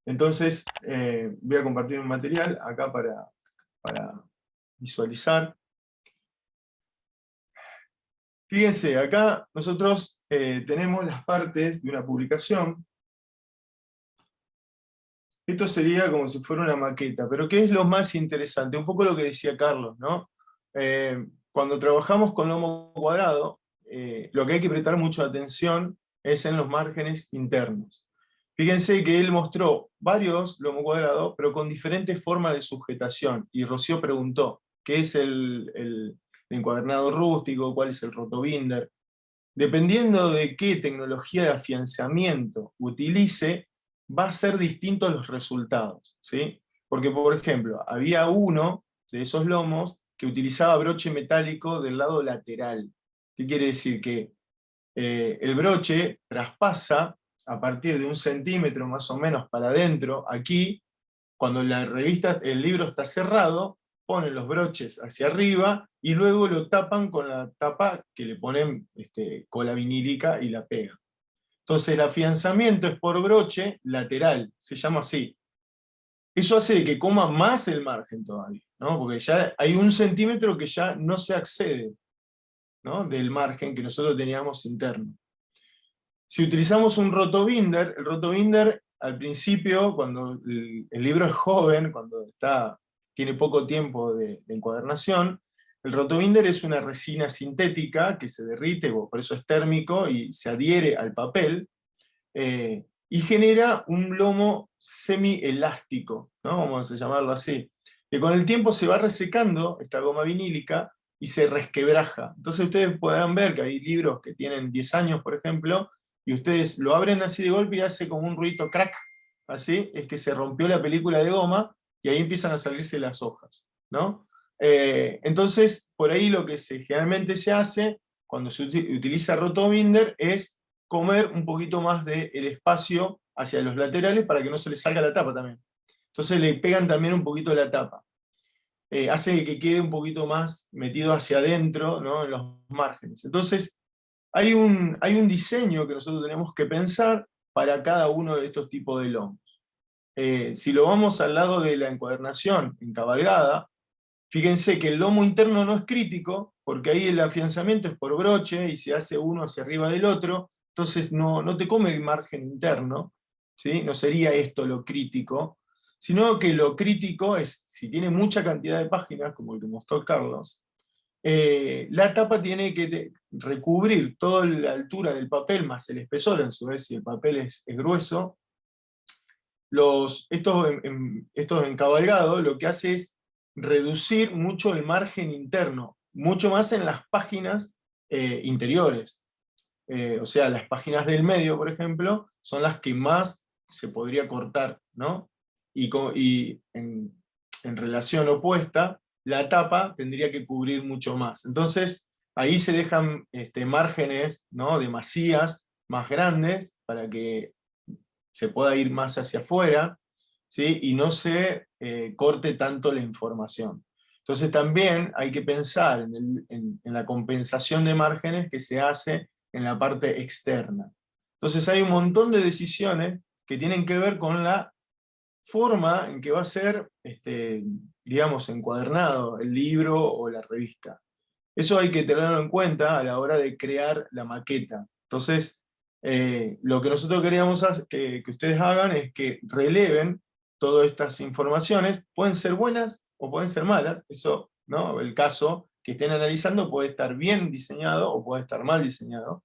Entonces, voy a compartir un material acá para visualizar. Fíjense, acá nosotros tenemos las partes de una publicación. Esto sería como si fuera una maqueta, pero ¿qué es lo más interesante? Un poco lo que decía Carlos, ¿no? Cuando trabajamos con lomo cuadrado, lo que hay que prestar mucha atención es en los márgenes internos. Fíjense que él mostró varios lomo cuadrado, pero con diferentes formas de sujetación, y Rocío preguntó, ¿qué es el encuadernado rústico? ¿Cuál es el rotobinder? Dependiendo de qué tecnología de afianzamiento utilice, va a ser distintos los resultados, ¿sí? Porque, por ejemplo, había uno de esos lomos que utilizaba broche metálico del lado lateral. ¿Qué quiere decir? Que el broche traspasa a partir de 1 centímetro más o menos para adentro, aquí, cuando el libro está cerrado, ponen los broches hacia arriba y luego lo tapan con la tapa que le ponen cola vinílica y la pegan. Entonces el afianzamiento es por broche lateral, se llama así. Eso hace que coma más el margen todavía, ¿no? Porque ya hay 1 centímetro que ya no se accede, ¿no? Del margen que nosotros teníamos interno. Si utilizamos un rotobinder, el rotobinder al principio, cuando el libro es joven, cuando tiene poco tiempo de encuadernación, el rotobinder es una resina sintética que se derrite, por eso es térmico, y se adhiere al papel, y genera un lomo semielástico, ¿no? Vamos a llamarlo así, que con el tiempo se va resecando esta goma vinílica y se resquebraja. Entonces ustedes podrán ver que hay libros que tienen 10 años, por ejemplo, y ustedes lo abren así de golpe y hace como un ruido crack, así, es que se rompió la película de goma y ahí empiezan a salirse las hojas, ¿no? Entonces, por ahí lo que generalmente se hace cuando se utiliza rotobinder es comer un poquito más del espacio hacia los laterales para que no se les salga la tapa también. Entonces le pegan también un poquito la tapa. Hace que quede un poquito más metido hacia adentro, ¿no? En los márgenes. Entonces, hay un diseño que nosotros tenemos que pensar para cada uno de estos tipos de lomos. Si lo vamos al lado de la encuadernación encabalgada, fíjense que el lomo interno no es crítico, porque ahí el afianzamiento es por broche y se hace uno hacia arriba del otro, entonces no te come el margen interno, ¿sí? No sería esto lo crítico, sino que lo crítico es, si tiene mucha cantidad de páginas, como el que mostró Carlos, la tapa tiene que recubrir toda la altura del papel más el espesor, en su vez si el papel es grueso. Estos encabalgados lo que hace es reducir mucho el margen interno, mucho más en las páginas interiores. O sea, las páginas del medio, por ejemplo, son las que más se podría cortar, ¿no? Y en relación opuesta, la tapa tendría que cubrir mucho más. Entonces, ahí se dejan márgenes, ¿no? De masías más grandes para que se pueda ir más hacia afuera, ¿sí? Y no se corte tanto la información. Entonces también hay que pensar en la compensación de márgenes que se hace en la parte externa. Entonces hay un montón de decisiones que tienen que ver con la forma en que va a ser, digamos, encuadernado el libro o la revista. Eso hay que tenerlo en cuenta a la hora de crear la maqueta. Entonces, lo que nosotros queríamos que ustedes hagan es que releven todas estas informaciones, pueden ser buenas o pueden ser malas, eso, ¿no? El caso que estén analizando puede estar bien diseñado o puede estar mal diseñado.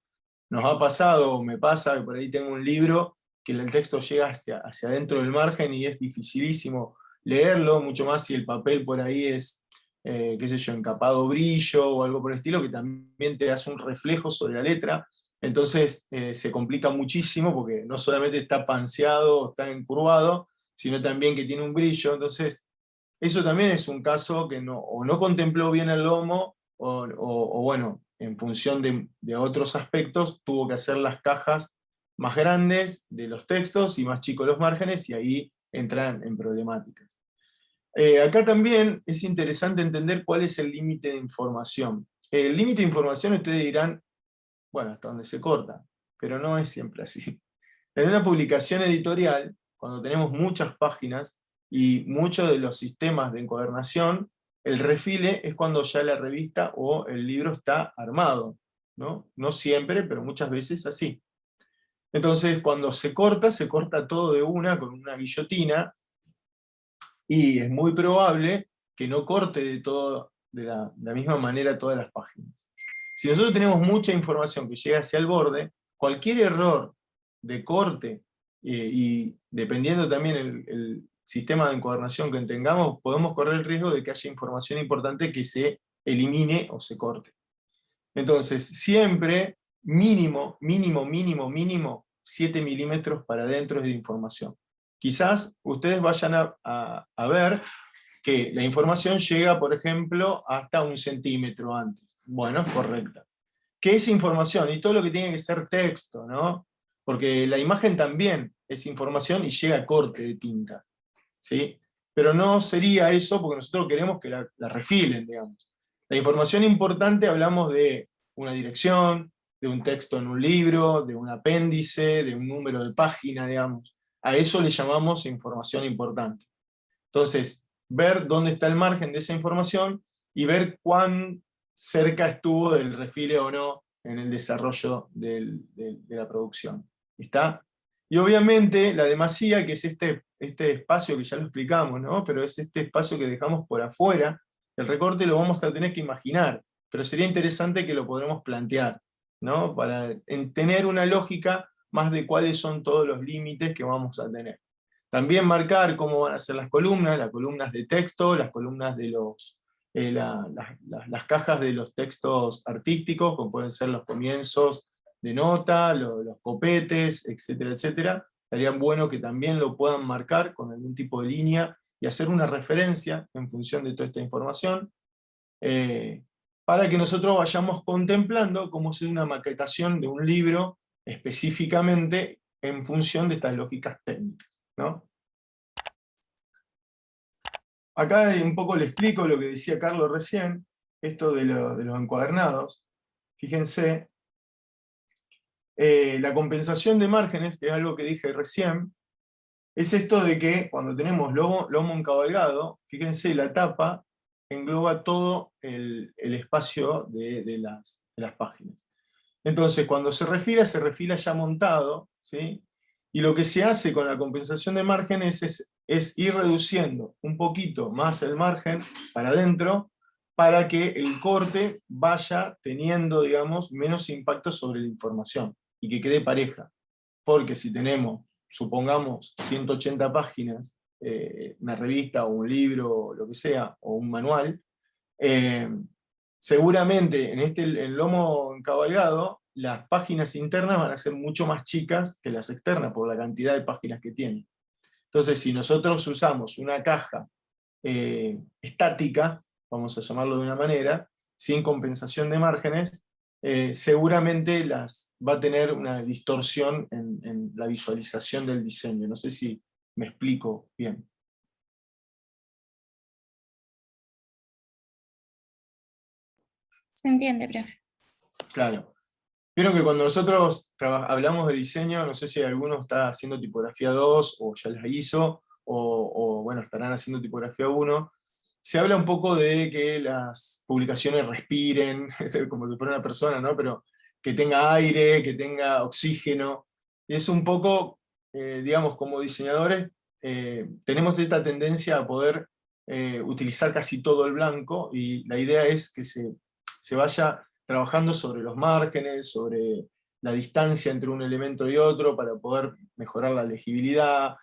Nos ha pasado, o me pasa, que por ahí tengo un libro que el texto llega hacia adentro del margen y es dificilísimo leerlo, mucho más si el papel por ahí es, qué sé yo, encapado brillo o algo por el estilo, que también te hace un reflejo sobre la letra. Entonces se complica muchísimo porque no solamente está panseado o está encurvado, sino también que tiene un brillo. Entonces, eso también es un caso que o no contempló bien el lomo, o bueno, en función de otros aspectos, tuvo que hacer las cajas más grandes de los textos y más chicos los márgenes, y ahí entran en problemáticas. Acá también es interesante entender cuál es el límite de información. El límite de información ustedes dirán, bueno, hasta donde se corta, pero no es siempre así. En una publicación editorial, cuando tenemos muchas páginas y muchos de los sistemas de encuadernación, el refile es cuando ya la revista o el libro está armado, ¿no? No siempre, pero muchas veces así. Entonces, cuando se corta todo de una con una guillotina, y es muy probable que no corte de la misma manera todas las páginas. Si nosotros tenemos mucha información que llega hacia el borde, cualquier error de corte, y dependiendo también el sistema de encuadernación que tengamos, podemos correr el riesgo de que haya información importante que se elimine o se corte. Entonces, siempre mínimo, 7 milímetros para adentro de información. Quizás ustedes vayan a ver que la información llega, por ejemplo, hasta 1 centímetro antes. Bueno, es correcta. ¿Qué es información? Y todo lo que tiene que ser texto, ¿no? Porque la imagen también es información y llega a corte de tinta, ¿sí? Pero no sería eso porque nosotros queremos que la refilen, digamos. La información importante hablamos de una dirección, de un texto en un libro, de un apéndice, de un número de página, digamos. A eso le llamamos información importante. Entonces, ver dónde está el margen de esa información y ver cuán cerca estuvo del refile o no en el desarrollo de la producción. ¿Está? Y obviamente la demasía, que es este espacio que ya lo explicamos, ¿no? Pero es este espacio que dejamos por afuera, el recorte lo vamos a tener que imaginar, pero sería interesante que lo podamos plantear, ¿no? Para tener una lógica más de cuáles son todos los límites que vamos a tener. También marcar cómo van a ser las columnas de texto, las columnas de las cajas de los textos artísticos, como pueden ser los comienzos de nota, los copetes, etcétera, etcétera. Estaría bueno que también lo puedan marcar con algún tipo de línea y hacer una referencia en función de toda esta información, para que nosotros vayamos contemplando cómo es una maquetación de un libro específicamente en función de estas lógicas técnicas, ¿no? Acá un poco le explico lo que decía Carlos recién, esto de los encuadernados. Fíjense, la compensación de márgenes, que es algo que dije recién, es esto de que cuando tenemos lomo encabalgado, fíjense, la tapa engloba todo el espacio de las páginas. Entonces, cuando se refila ya montado, ¿sí? Y lo que se hace con la compensación de márgenes es ir reduciendo un poquito más el margen para adentro, para que el corte vaya teniendo, digamos, menos impacto sobre la información, y que quede pareja. Porque si tenemos, supongamos, 180 páginas, una revista o un libro, o lo que sea, o un manual, seguramente en el lomo encabalgado, las páginas internas van a ser mucho más chicas que las externas, por la cantidad de páginas que tienen. Entonces, si nosotros usamos una caja estática, vamos a llamarlo de una manera, sin compensación de márgenes, seguramente va a tener una distorsión en la visualización del diseño. No sé si me explico bien. Se entiende, profe. Claro. Vieron que cuando nosotros hablamos de diseño, no sé si alguno está haciendo tipografía 2, o ya la hizo, o bueno, estarán haciendo tipografía 1, se habla un poco de que las publicaciones respiren, como si fuera una persona, ¿no? Pero que tenga aire, que tenga oxígeno. Y es un poco, digamos, como diseñadores, tenemos esta tendencia a poder utilizar casi todo el blanco, y la idea es que se vaya trabajando sobre los márgenes, sobre la distancia entre un elemento y otro, para poder mejorar la legibilidad,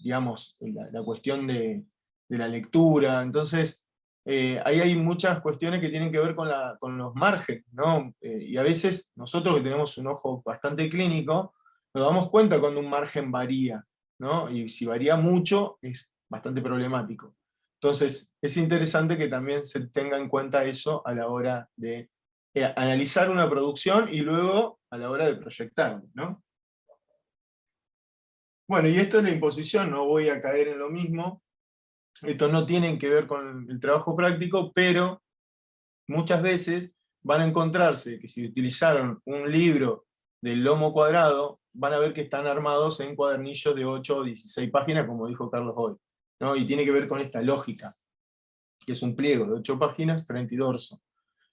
digamos, la cuestión de la lectura. Entonces, ahí hay muchas cuestiones que tienen que ver con los márgenes, ¿no? Y a veces nosotros, que tenemos un ojo bastante clínico, nos damos cuenta cuando un margen varía, ¿no? Y si varía mucho, es bastante problemático. Entonces, es interesante que también se tenga en cuenta eso a la hora de analizar una producción y luego a la hora de proyectar, ¿no? Bueno, y esto es la imposición, no voy a caer en lo mismo. Esto no tiene que ver con el trabajo práctico, pero muchas veces van a encontrarse que si utilizaron un libro del lomo cuadrado, van a ver que están armados en cuadernillos de 8 o 16 páginas, como dijo Carlos hoy, ¿no? Y tiene que ver con esta lógica, que es un pliego de 8 páginas, frente y dorso.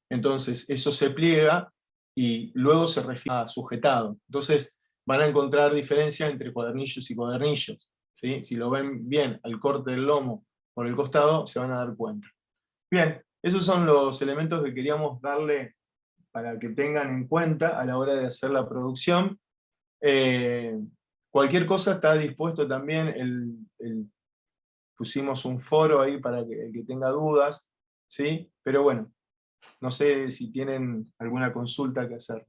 Entonces, eso se pliega y luego se refiere a sujetado. Entonces, van a encontrar diferencia entre cuadernillos y cuadernillos, ¿sí? Si lo ven bien al corte del lomo por el costado, se van a dar cuenta. Bien, esos son los elementos que queríamos darle para que tengan en cuenta a la hora de hacer la producción. Cualquier cosa está dispuesto también, pusimos un foro ahí para que el que tenga dudas, ¿sí? Pero bueno, no sé si tienen alguna consulta que hacer.